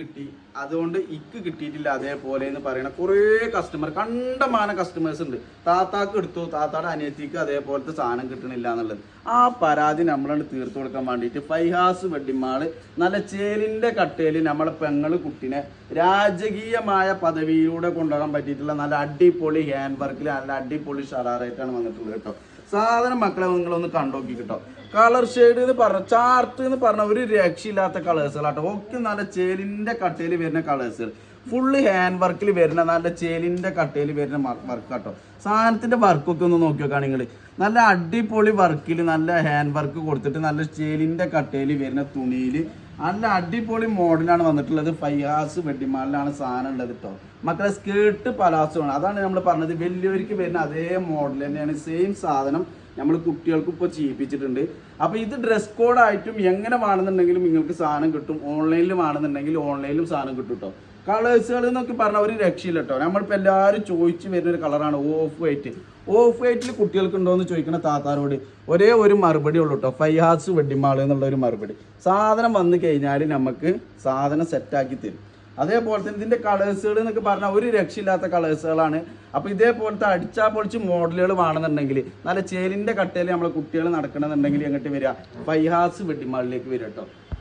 കിട്ടി അതുകൊണ്ട് ഇക്ക് കിട്ടിയിട്ടില്ല അതേപോലെ എന്ന് പറയുന്ന കുറേ കസ്റ്റമർ കണ്ടമാനം കസ്റ്റമേഴ്സ് ഉണ്ട്. താത്താക്ക് എടുത്തു, താത്താടെ അനിയത്തിക്ക് അതേപോലത്തെ സാധനം കിട്ടണില്ല എന്നുള്ളത്. ആ പരാതി നമ്മളാണ് തീർത്തു കൊടുക്കാൻ വേണ്ടിയിട്ട് ഫൈഹാസ് വെഡിങ് മാള് നല്ല ചേലിൻ്റെ കട്ടയിൽ നമ്മളെ പെങ്ങള് കുട്ടിനെ രാജകീയമായ പദവിയിലൂടെ കൊണ്ടുപോകാൻ പറ്റിയിട്ടുള്ള നല്ല അടിപൊളി ഹാൻഡ് വർക്കിൽ നല്ല അടിപൊളി ഷറാറായിട്ടാണ് വന്നിട്ടുള്ളത് കേട്ടോ. സാധനം മക്കളെ നിങ്ങളൊന്ന് കണ്ടോക്കി കേട്ടോ. കളർ ഷെയ്ഡ് എന്ന് പറഞ്ഞ ചാർട്ട് എന്ന് പറഞ്ഞ ഒരു രക്ഷയില്ലാത്ത കളേഴ്സുകളാട്ടോ. ഒക്കെ നല്ല ചേലിൻ്റെ കട്ടയിൽ വരുന്ന കളേഴ്സുകൾ, ഫുള്ള് ഹാൻഡ് വർക്കിൽ വരുന്ന നല്ല ചേലിൻ്റെ കട്ടയിൽ വരുന്ന വർക്ക് കേട്ടോ. സാധനത്തിൻ്റെ വർക്കൊക്കെ ഒന്ന് നോക്കി നോക്കുകയാണ് നിങ്ങൾ. നല്ല അടിപൊളി വർക്കിൽ നല്ല ഹാൻഡ് വർക്ക് കൊടുത്തിട്ട് നല്ല ചേലിൻ്റെ കട്ടയിൽ വരുന്ന തുണിയിൽ നല്ല അടിപൊളി മോഡലാണ് വന്നിട്ടുള്ളത്. ഫൈഹാസ് വെഡിങ് മാളിലാണ് സാധനം ഉള്ളത് കേട്ടോ. മക്കളെ സ്കേർട്ട് പലാസമാണ്, അതാണ് നമ്മൾ പറഞ്ഞത്. വലിയവർക്ക് വരുന്ന അതേ മോഡൽ തന്നെയാണ്, സെയിം സാധനം നമ്മൾ കുട്ടികൾക്ക് ഇപ്പോൾ ചെയ്യിപ്പിച്ചിട്ടുണ്ട്. അപ്പോൾ ഇത് ഡ്രസ് കോഡായിട്ടും എങ്ങനെ വേണമെന്നുണ്ടെങ്കിലും നിങ്ങൾക്ക് സാധനം കിട്ടും. ഓൺലൈനിൽ വേണമെന്നുണ്ടെങ്കിൽ ഓൺലൈനിലും സാധനം കിട്ടും കേട്ടോ. കളേഴ്സുകൾ എന്നൊക്കെ പറഞ്ഞാൽ ഒരു രക്ഷയില്ല കേട്ടോ. നമ്മളിപ്പോൾ എല്ലാവരും ചോദിച്ച് വരുന്ന ഒരു കളറാണ് ഓഫ് വൈറ്റ്. ഓഫ് വൈറ്റിൽ കുട്ടികൾക്ക് ഉണ്ടോ എന്ന് ചോദിക്കുന്ന താത്താരോട് ഒരേ ഒരു മറുപടി ഉള്ളൂ കേട്ടോ, ഫൈഹാസ് വെഡിങ് മാൾ എന്നുള്ള ഒരു മറുപടി. സാധനം വന്നു കഴിഞ്ഞാൽ നമുക്ക് സാധനം സെറ്റാക്കി തരും. അതേപോലെ തന്നെ ഇതിൻ്റെ കളേഴ്സുകൾ എന്നൊക്കെ പറഞ്ഞാൽ ഒരു രക്ഷയില്ലാത്ത കളേഴ്സുകളാണ്. അപ്പോൾ ഇതേപോലത്തെ അടിച്ചാൽ പൊളിച്ച് മോഡലുകൾ വേണമെന്നുണ്ടെങ്കിൽ നല്ല ചേലിൻ്റെ കട്ടയിൽ നമ്മളെ കുട്ടികൾ നടക്കണമെന്നുണ്ടെങ്കിൽ എങ്ങോട്ട് വരിക, ഫൈഹാസ് വെഡിങ് മാളിലേക്ക് വരിക കേട്ടോ.